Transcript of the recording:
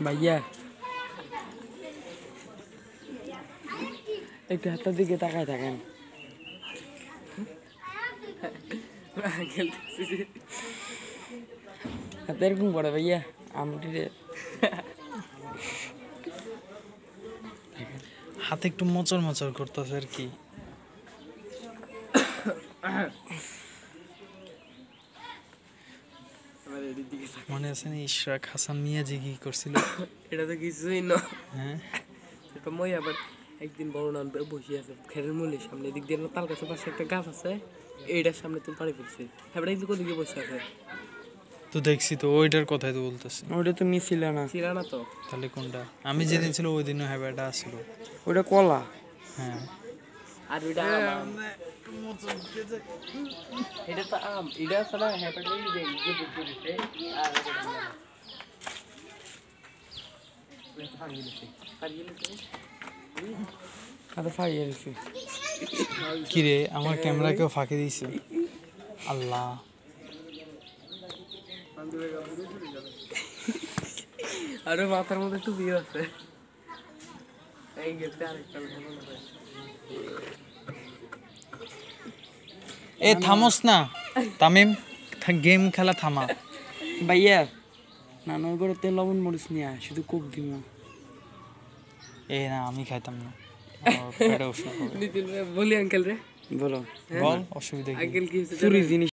ভাইয়া একটু হাতের দিকে তাকায় থাকেন। হাতে এরকম করে ভাইয়া আমটিরে হাতে একটু মোচর মোচর করতেছে আর কি। মনে আছে না ইশরাক হাসান মিয়া যে কি করছিল? এটা তো কিছুই না। হ্যাঁ এটা মই আবার একদিন বড় নাম বসে আছে খেরের মূলের সামনে, এদিক দিয়ে তাল গাছের পাশে একটা গাছ আছে, এইটার সামনে তুমি পানি ফেলছি। হ্যাঁ এদিকে ওদিকে বসে আছে। তো দেখছি তো ওইটার কথাই তো বলতেছি। ওইটা তুমি ছিল না। ছিল না তো। তাহলে কোনটা? আমি যেদিন ছিল ওই দিনও হ্যাঁ আসছিল। ওইটা কলা। হ্যাঁ আর ওইটা আম। এটা তো আম, এটা আসলে হ্যাপাটাইটিস যে যে বুঝতে দিতে আর কিরে আমার ক্যামেরাকেও ফাঁকি দিছে। আল্লাহ আরে মাথার মধ্যে একটু বিয়ে আছে। এই গেছে আরেকটা এ থামোস না তামিম, গেম খেলা থামা। ভাইয়া নানুর ঘরে তেল লবণ মরিচ নিয়ে শুধু কোক দিব। এ না আমি খাইতাম না। বলি আঙ্কেল রে বলো বল অসুবিধা কি? আঙ্কেল কি চুরি জিনিস